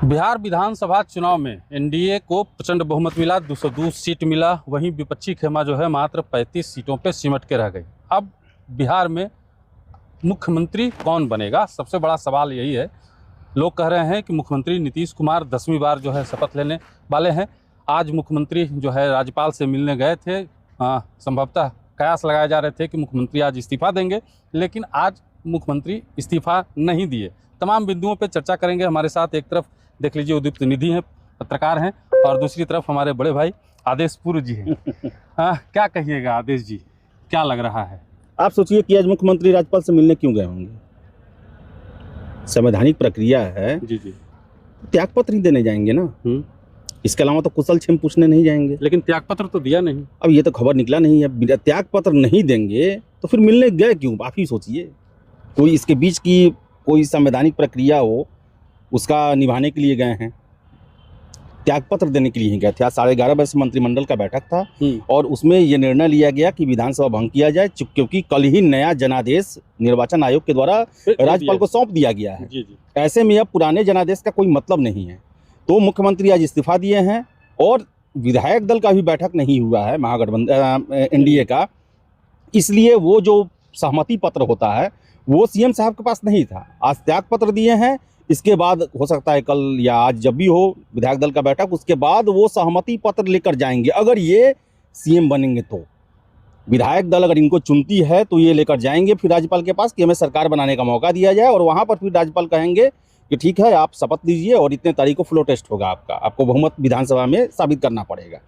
बिहार विधानसभा चुनाव में एनडीए को प्रचंड बहुमत मिला, 202 सीट मिला। वहीं विपक्षी खेमा जो है मात्र 35 सीटों पे सिमट के रह गई। अब बिहार में मुख्यमंत्री कौन बनेगा, सबसे बड़ा सवाल यही है। लोग कह रहे हैं कि मुख्यमंत्री नीतीश कुमार 10वीं बार जो है शपथ लेने वाले हैं। आज मुख्यमंत्री जो है राज्यपाल से मिलने गए थे। संभवतः कयास लगाए जा रहे थे कि मुख्यमंत्री आज इस्तीफा देंगे, लेकिन आज मुख्यमंत्री इस्तीफा नहीं दिए। तमाम बिंदुओं पे चर्चा करेंगे। हमारे साथ एक तरफ देख लीजिए उदीप्त निधि हैं, पत्रकार हैं, और दूसरी तरफ हमारे बड़े भाई आदेशपुर जी हैं। क्या कहिएगा आदेश जी, क्या लग रहा है? आप सोचिए कि आज मुख्यमंत्री राज्यपाल से मिलने क्यों गए होंगे? संवैधानिक प्रक्रिया है जी जी, त्यागपत्र ही देने जाएंगे ना। इसके अलावा तो कुशल क्षेम पूछने नहीं जाएंगे। लेकिन त्यागपत्र तो दिया नहीं। अब ये तो खबर निकला नहीं है। त्यागपत्र नहीं देंगे तो फिर मिलने गए क्यों? आप ही सोचिए। कोई इसके बीच की कोई संवैधानिक प्रक्रिया हो, उसका निभाने के लिए गए हैं, त्यागपत्र देने के लिए ही गए थे। आज 11:30 बजे से मंत्रिमंडल का बैठक था और उसमें ये निर्णय लिया गया कि विधानसभा भंग किया जाए, क्योंकि कल ही नया जनादेश निर्वाचन आयोग के द्वारा राज्यपाल को सौंप दिया गया है। जी जी। ऐसे में अब पुराने जनादेश का कोई मतलब नहीं है। तो मुख्यमंत्री आज इस्तीफा दिए हैं और विधायक दल का भी बैठक नहीं हुआ है महागठबंधन एनडीए का, इसलिए वो जो सहमति पत्र होता है वो सीएम साहब के पास नहीं था। आज त्याग पत्र दिए हैं, इसके बाद हो सकता है कल या आज जब भी हो विधायक दल का बैठक, उसके बाद वो सहमति पत्र लेकर जाएंगे। अगर ये सीएम बनेंगे तो विधायक दल अगर इनको चुनती है तो ये लेकर जाएंगे फिर राज्यपाल के पास कि हमें सरकार बनाने का मौका दिया जाए, और वहाँ पर फिर राज्यपाल कहेंगे कि ठीक है आप शपथ लीजिए और इतने तारीख को फ्लो टेस्ट होगा आपका, आपको बहुमत विधानसभा में साबित करना पड़ेगा।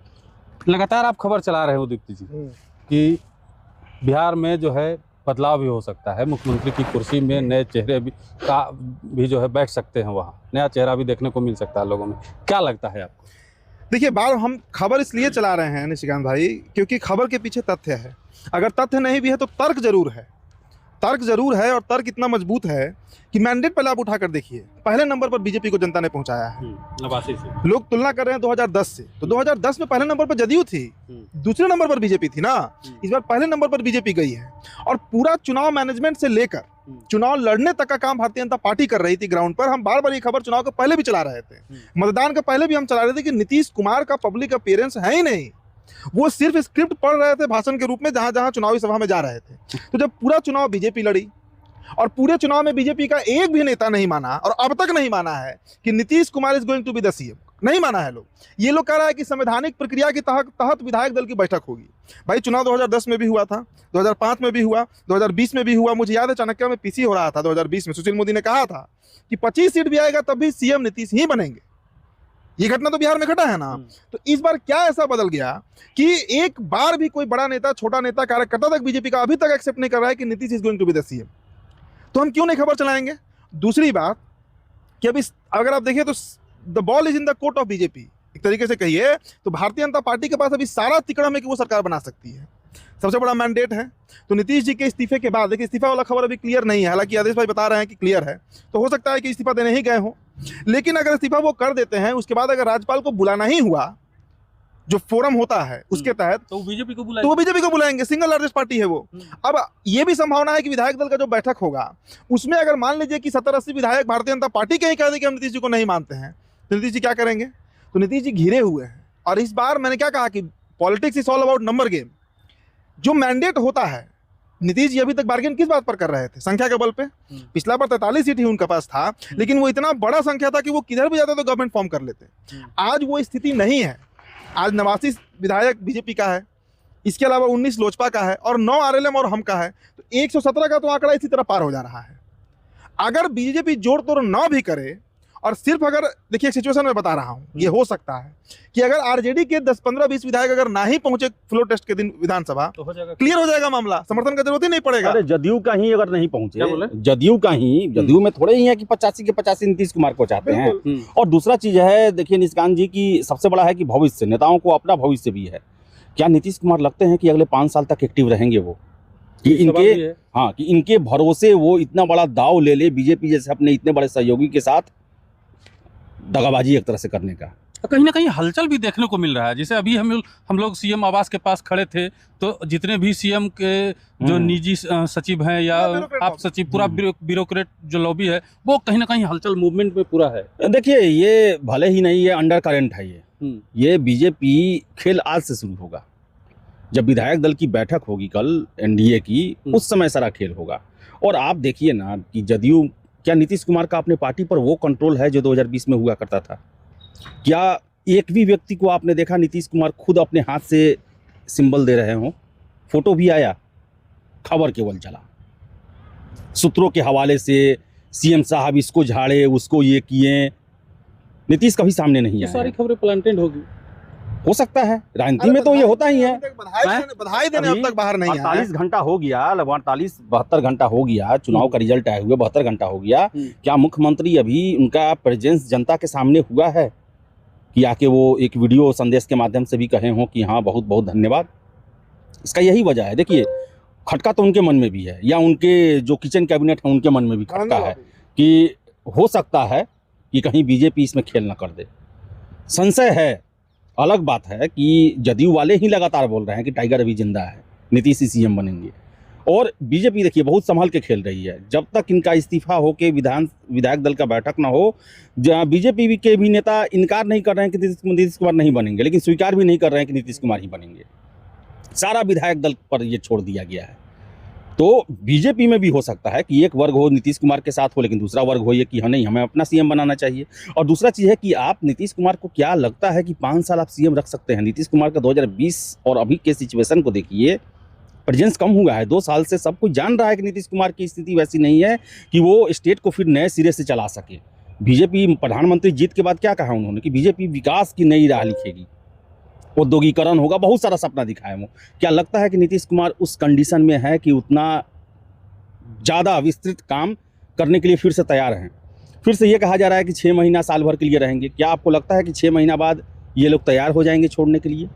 लगातार आप खबर चला रहे हो दीप्ति जी कि बिहार में जो है बदलाव भी हो सकता है, मुख्यमंत्री की कुर्सी में नए चेहरे भी जो है बैठ सकते हैं, वहाँ नया चेहरा भी देखने को मिल सकता है लोगों में। क्या लगता है आपको? देखिए, बार हम खबर इसलिए चला रहे हैं निशिकांत भाई, क्योंकि खबर के पीछे तथ्य है। अगर तथ्य नहीं भी है तो तर्क जरूर है। तर्क जरूर है, और तर्क इतना मजबूत है कि मैंडेट पहले आप उठाकर देखिए, पहले नंबर पर बीजेपी को जनता ने पहुंचाया है। नवासी से लोग तुलना कर रहे हैं 2010 से, तो 2010 में पहले नंबर पर जदयू थी, दूसरे नंबर पर बीजेपी थी ना। इस बार पहले नंबर पर बीजेपी गई है, और पूरा चुनाव मैनेजमेंट से लेकर चुनाव लड़ने तक का काम भारतीय जनता पार्टी कर रही थी ग्राउंड पर। हम बार बार ये खबर चुनाव के पहले भी चला रहे थे, मतदान के पहले भी हम चला रहे थे कि नीतीश कुमार का पब्लिक अपीयरेंस है ही नहीं। वो सिर्फ स्क्रिप्ट पढ़ रहे थे भाषण के रूप में जहां जहां चुनावी सभा में जा रहे थे। तो जब पूरा चुनाव बीजेपी लड़ी और पूरे चुनाव में बीजेपी का एक भी नेता नहीं माना, और अब तक नहीं माना है कि Nitish Kumar is going to be the CM, नहीं माना है लोग। ये लोग कह रहा है कि संवैधानिक प्रक्रिया के तहत विधायक दल की बैठक होगी। भाई चुनाव 2010 में भी हुआ था, 2005 में भी हुआ, 2020 में भी हुआ। मुझे याद है चाणक्य में पीसी हो रहा था 2020 में, सुशील मोदी ने कहा था कि 25 सीट भी आएगा तब भी सीएम नीतीश ही बनेंगे। ये घटना तो बिहार में घटा है ना। तो इस बार क्या ऐसा बदल गया कि एक बार भी कोई बड़ा नेता, छोटा नेता, कार्यकर्ता तक बीजेपी का अभी तक एक्सेप्ट नहीं कर रहा है कि Nitish is going to be the CM. तो हम क्यों नहीं खबर चलाएंगे? दूसरी बात कि अभी अगर आप देखिए तो the ball is in the court of BJP, एक तरीके से कहिए तो भारतीय जनता पार्टी के पास अभी सारा तिकड़म है कि वो सरकार बना सकती है। सबसे बड़ा मैंडेट है। तो नीतीश जी के इस्तीफे के बाद, देखिए इस्तीफा वाला खबर अभी क्लियर नहीं है, हालांकि आदेश भाई बता रहे हैं कि क्लियर है, तो हो सकता है कि इस्तीफा देने ही गए हो। लेकिन अगर इस्तीफा वो कर देते हैं, उसके बाद अगर राज्यपाल को बुलाना ही हुआ, जो फोरम होता है उसके तहत, तो बीजेपी को तो वो बीजेपी को बुलाएंगे। सिंगल लार्जेस्ट पार्टी है वो। अब ये भी संभावना है कि विधायक दल का जो बैठक होगा उसमें अगर मान लीजिए कि 70-80 विधायक भारतीय जनता पार्टी के ही कह दे कि हम नीतीश जी को नहीं मानते हैं, तो नीतीश जी क्या करेंगे? तो नीतीश जी घिरे हुए हैं। और इस बार मैंने क्या कहा कि politics is all about number game. जो मैंडेट होता है, नीतीश जी अभी तक बार्गेन किस बात पर कर रहे थे? संख्या के बल पे। पिछला बार 43 सीट ही उनके पास था, लेकिन वो इतना बड़ा संख्या था कि वो किधर भी जाते तो गवर्नमेंट फॉर्म कर लेते। आज वो स्थिति नहीं है। आज 89 विधायक बीजेपी का है, इसके अलावा 19 लोजपा का है और 9 आरएलएम और हम का है। तो 117 का तो आंकड़ा इसी तरह पार हो जा रहा है। अगर बीजेपी जोड़ तोड़ ना भी करे, और सिर्फ अगर देखिए एक सिचुएशन में बता रहा हूं, ये हो सकता है कि अगर आरजेडी के 10, 15, 20 विधायक अगर ना ही पहुंचे फ्लो टेस्ट के दिन विधानसभा, तो क्लियर हो जाएगा मामला, समर्थन का जरूरत ही नहीं पड़ेगा। अरे जदयू का ही अगर नहीं पहुंचे, जदयू में थोड़े ही है कि 85 के 85 नीतीश कुमार को चाहते हैं। और दूसरा चीज है, देखिए निशिकांत जी की सबसे बड़ा है कि भविष्य, नेताओं को अपना भविष्य भी है। क्या नीतीश कुमार लगते हैं कि अगले 5 साल तक एक्टिव रहेंगे वो? कि इनके भरोसे वो इतना बड़ा दाव ले ले बीजेपी जैसे अपने इतने बड़े सहयोगी के साथ दगाबाजी एक तरह से करने का? कहीं ना कहीं हलचल भी देखने को मिल रहा है। जैसे अभी हम लोग सीएम आवास के पास खड़े थे, तो जितने भी सीएम के जो निजी सचिव हैं या आप सचिव, पूरा ब्यूरोक्रेट जो लॉबी है, वो कहीं ना कहीं हलचल मूवमेंट में पूरा है। देखिए, ये भले ही नहीं, ये अंडर करंट है। ये बीजेपी खेल आज से शुरू होगा। जब विधायक दल की बैठक होगी कल एनडीए की, उस समय सारा खेल होगा। और आप देखिए ना कि जदयू, क्या नीतीश कुमार का अपने पार्टी पर वो कंट्रोल है जो 2020 में हुआ करता था? क्या एक भी व्यक्ति को आपने देखा नीतीश कुमार खुद अपने हाथ से सिंबल दे रहे हों? फोटो भी आया, खबर केवल चला, सूत्रों के हवाले से सीएम साहब इसको झाड़े, उसको ये किए। नीतीश कभी सामने नहीं आया। सारी खबरें प्लांटेड होगी। हो सकता है, राजनीति में तो ये होता ही है। बधाई देने अब तक बाहर नहीं आया। 48 घंटा हो गया, लगभग 72 घंटा हो गया, चुनाव का रिजल्ट आए हुए 72 घंटा हो गया। क्या मुख्यमंत्री अभी उनका प्रेजेंस जनता के सामने हुआ है कि आके वो एक वीडियो संदेश के माध्यम से भी कहे हों कि हाँ बहुत बहुत धन्यवाद? इसका यही वजह है। देखिए, खटका तो उनके मन में भी है, या उनके जो किचन कैबिनेट है उनके मन में भी खटका है कि हो सकता है कि कहीं बीजेपी इसमें खेल न कर दे। संशय है। अलग बात है कि जदयू वाले ही लगातार बोल रहे हैं कि टाइगर अभी जिंदा है, नीतीश ही सीएम बनेंगे। और बीजेपी देखिए बहुत संभाल के खेल रही है। जब तक इनका इस्तीफा हो के विधायक दल का बैठक ना हो, बीजेपी के भी नेता इनकार नहीं कर रहे हैं कि नीतीश कुमार नहीं बनेंगे, लेकिन स्वीकार भी नहीं कर रहे हैं कि नीतीश कुमार ही बनेंगे। सारा विधायक दल पर ये छोड़ दिया गया है। तो बीजेपी में भी हो सकता है कि एक वर्ग हो नीतीश कुमार के साथ हो, लेकिन दूसरा वर्ग हो ये कि हाँ नहीं, हमें अपना सीएम बनाना चाहिए। और दूसरा चीज़ है कि आप नीतीश कुमार को क्या लगता है कि 5 साल आप सीएम रख सकते हैं? नीतीश कुमार का 2020 और अभी के सिचुएशन को देखिए, प्रेजेंस कम हुआ है। 2 साल से सब कुछ जान रहा है कि नीतीश कुमार की स्थिति वैसी नहीं है कि वो स्टेट को फिर नए सिरे से चला सके। बीजेपी प्रधानमंत्री जीत के बाद क्या कहा उन्होंने कि बीजेपी विकास की नई राह लिखेगी, औद्योगिकरण होगा, बहुत सारा सपना दिखाया वो। क्या लगता है कि नीतीश कुमार उस कंडीशन में है कि उतना ज़्यादा विस्तृत काम करने के लिए फिर से तैयार हैं? फिर से ये कहा जा रहा है कि 6 महीना साल भर के लिए रहेंगे। क्या आपको लगता है कि 6 महीना बाद ये लोग तैयार हो जाएंगे छोड़ने के लिए?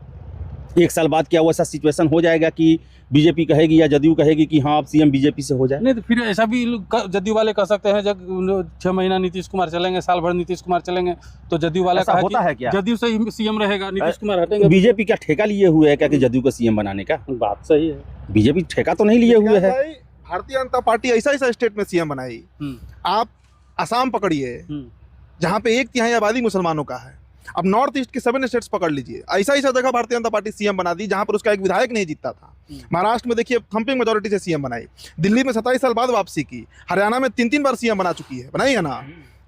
1 साल बाद क्या वैसा सिचुएशन हो जाएगा कि बीजेपी कहेगी या जदयू कहेगी कि हाँ अब सीएम बीजेपी से हो जाए? नहीं, तो फिर ऐसा भी जदयू वाले कह सकते हैं, जब 6 महीना नीतीश कुमार चलेंगे, साल भर नीतीश कुमार चलेंगे, तो जदयू वाला कहा होता है क्या? जदयू से सीएम रहेगा, नीतीश कुमार हटेंगे। बीजेपी क्या ठेका लिए हुए है क्या कि जदयू को सीएम बनाने का? बात सही है, बीजेपी ठेका तो नहीं लिए हुए है। भारतीय जनता पार्टी ऐसा स्टेट में सीएम बनाई। आप असम पकड़िए, जहाँ पे 1/3 आबादी मुसलमानों का है। अब नॉर्थ ईस्ट के 7 स्टेट्स पकड़ लीजिए, ऐसा जगह भारतीय जनता पार्टी सीएम बना दी जहां पर उसका एक विधायक नहीं जीतता था। महाराष्ट्र में देखिए थंपिंग मेजोरिटी से सीएम बनाई। दिल्ली में 27 साल बाद वापसी की। हरियाणा में 3 बार सीएम बना चुकी है, बनाई है ना।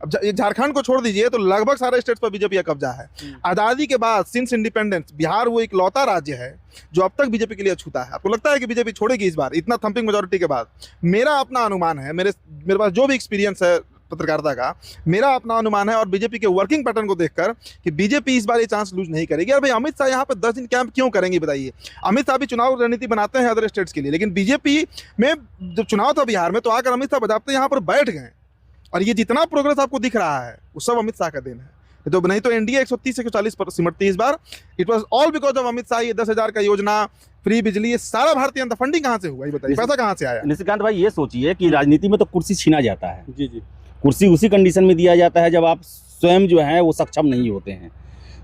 अब झारखंड को छोड़ दीजिए तो लगभग सारे स्टेट्स पर बीजेपी का कब्जा है। आजादी के बाद सिंस इंडिपेंडेंस बिहार वो इकलौता राज्य है जो अब तक बीजेपी के लिए अछूता है। आपको लगता है कि बीजेपी छोड़ेगी इस बार इतना थंपिंग मेजोरिटी के बाद? मेरा अपना अनुमान है, मेरे पास जो भी एक्सपीरियंस है पत्रकारिता का, मेरा अपना अनुमान है और बीजेपी के वर्किंग पैटर्न को देखकर कि बीजेपी इस बार ये चांस लूज नहीं करेगी। और भाई अमित शाह यहाँ पे 10 दिन कैंप क्यों करेंगे बताइए? अमित शाह भी चुनाव रणनीति बनाते हैं अदर स्टेट्स के लिए, लेकिन बीजेपी में जब चुनाव था बिहार में तो आकर अमित शाह बजाते यहाँ पर बैठ गए। और ये जितना प्रोग्रेस आपको दिख रहा है वो सब अमित शाह का देन है। तो नहीं तो एनडीए 130 से 140 पर सिमटती इस बार। It was all because of Amit Shah. ये 10,000 का योजना, फ्री बिजली, ये सारा भारतीय जनता फंडिंग कहाँ से हुआ ये बताइए? पैसा कहाँ से आया? निशिकांत भाई ये सोचिए कि राजनीति में तो कुर्सी छीना जाता है। जी जी, कुर्सी उसी कंडीशन में दिया जाता है जब आप स्वयं जो है वो सक्षम नहीं होते हैं।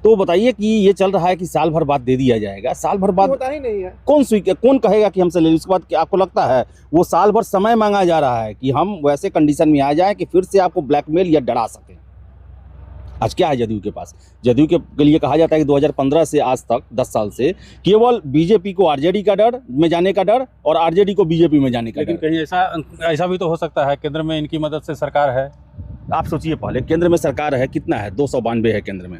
तो बताइए कि ये चल रहा है कि साल भर बाद दे दिया जाएगा। साल भर बाद होता ही नहीं है। कौन कहेगा कि हमसे ले लीजिए? उसके बाद क्या आपको लगता है वो साल भर समय मांगा जा रहा है कि हम वैसे कंडीशन में आ जाएं कि फिर से आपको ब्लैकमेल या डरा सकें? आज क्या है जदयू के पास? जदयू के लिए कहा जाता है कि 2015 से आज तक 10 साल से केवल बीजेपी को आरजेडी का डर में जाने का डर और आरजेडी को बीजेपी में जाने का डर। लेकिन कहीं ऐसा भी तो हो सकता है केंद्र में इनकी मदद से सरकार है। आप सोचिए, पहले केंद्र में सरकार है, कितना है? 292 है केंद्र में,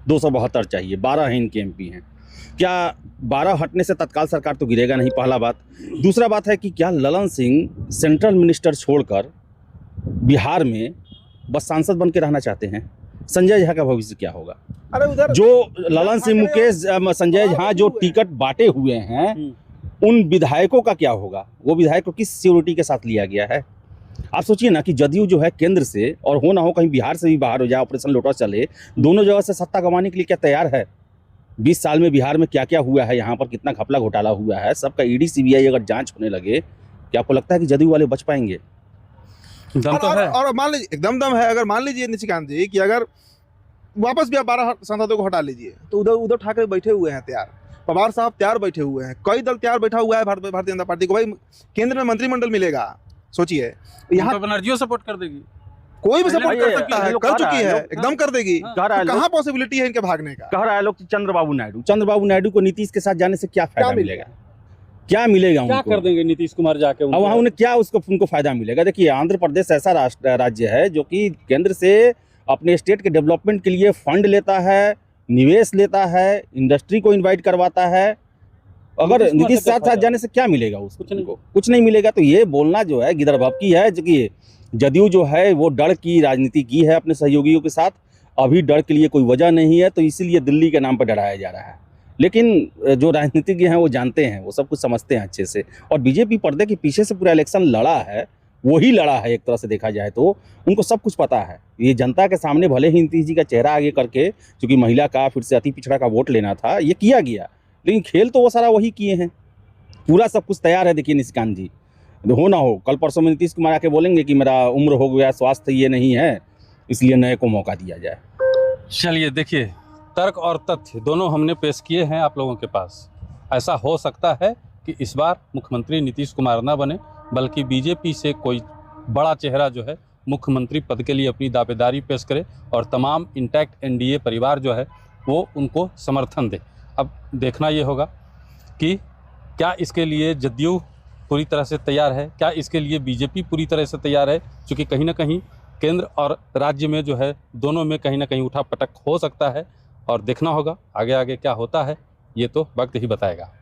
272 चाहिए, 12 है इनके एमपी हैं। क्या 12 हटने से तत्काल सरकार तो गिरेगा नहीं, पहला बात। दूसरा बात है कि क्या ललन सिंह सेंट्रल मिनिस्टर छोड़कर बिहार में बस सांसद बन के रहना चाहते हैं? संजय झा का भविष्य क्या होगा? अरे उधर जो ललन सिंह, मुकेश, संजय झा जो टिकट बांटे हुए हैं उन विधायकों का क्या होगा? वो विधायक को किस सिक्योरिटी के साथ लिया गया है? आप सोचिए ना कि जदयू जो है केंद्र से और हो ना हो कहीं बिहार से भी बाहर हो जाए, ऑपरेशन लोटस चले, दोनों जगह से सत्ता गंवाने के लिए क्या तैयार है? 20 साल में बिहार में क्या क्या हुआ है, यहाँ पर कितना घपला घोटाला हुआ है, सबका ईडी सीबीआई अगर जांच होने लगे, क्या आपको लगता है कि जदयू वाले बच पाएंगे? दम तो है। और मान लीजिए एकदम दम है। अगर मान लीजिए निशिकांत जी कि अगर वापस भी आप 12 सांसदों को हटा लीजिए, तो उद्धव ठाकरे बैठे हुए हैं तैयार, पवार साहब तैयार बैठे हुए हैं, कई दल तैयार बैठा हुआ है भारतीय जनता पार्टी को। भाई केंद्र में मंत्रिमंडल मिलेगा, सोचिए यहाँ बनर्जियों सपोर्ट कर देगी, कोई भी सपोर्ट कर ये सकता है, लोग कर कह रहा चुकी है, है, लोग एकदम कर देगी। कह रहा है तो लोग, कहाँ पॉसिबिलिटी है इनके भागने का? कह रहा है लोग चंद्रबाबू नायडू को नीतीश के साथ जाने से क्या फायदा मिलेगा, क्या मिलेगा क्या उनको? कर देंगे नीतीश कुमार जाके अब वहाँ उन्हें क्या उनको फायदा मिलेगा? देखिए आंध्र प्रदेश ऐसा राज्य है जो कि केंद्र से अपने स्टेट के डेवलपमेंट के लिए फंड लेता है, निवेश लेता है, इंडस्ट्री को इनवाइट करवाता है। अगर नीतीश साथ जाने से क्या मिलेगा उसको? कुछ नहीं मिलेगा। तो ये बोलना जो है गिदड़भपकी है, जो कि जदयू जो है वो डर की राजनीति की है अपने सहयोगियों के साथ। अभी डर के लिए कोई वजह नहीं है, तो इसीलिए दिल्ली के नाम पर डराया जा रहा है। लेकिन जो राजनीतिज्ञ हैं वो जानते हैं, वो सब कुछ समझते हैं अच्छे से। और बीजेपी पर्दे के पीछे से पूरा इलेक्शन लड़ा है, वही लड़ा है एक तरह से देखा जाए तो। उनको सब कुछ पता है। ये जनता के सामने भले ही नीतीश जी का चेहरा आगे करके, क्योंकि महिला का फिर से अति पिछड़ा का वोट लेना था, ये किया गया, लेकिन खेल तो वो सारा वही किए हैं। पूरा सब कुछ तैयार है। देखिए निशिकांत जी, हो ना हो कल परसों में नीतीश कुमार आके बोलेंगे कि मेरा उम्र हो गया, स्वास्थ्य ये नहीं है, इसलिए नए को मौका दिया जाए। चलिए देखिए, तर्क और तथ्य दोनों हमने पेश किए हैं आप लोगों के पास। ऐसा हो सकता है कि इस बार मुख्यमंत्री नीतीश कुमार ना बने, बल्कि बीजेपी से कोई बड़ा चेहरा जो है मुख्यमंत्री पद के लिए अपनी दावेदारी पेश करे और तमाम इंटैक्ट एनडीए परिवार जो है वो उनको समर्थन दे। अब देखना ये होगा कि क्या इसके लिए जदयू पूरी तरह से तैयार है, क्या इसके लिए बीजेपी पूरी तरह से तैयार है, क्योंकि कहीं ना कहीं केंद्र और राज्य में जो है दोनों में कहीं ना कहीं उठा पटक हो सकता है। और देखना होगा आगे आगे क्या होता है, ये तो वक्त ही बताएगा।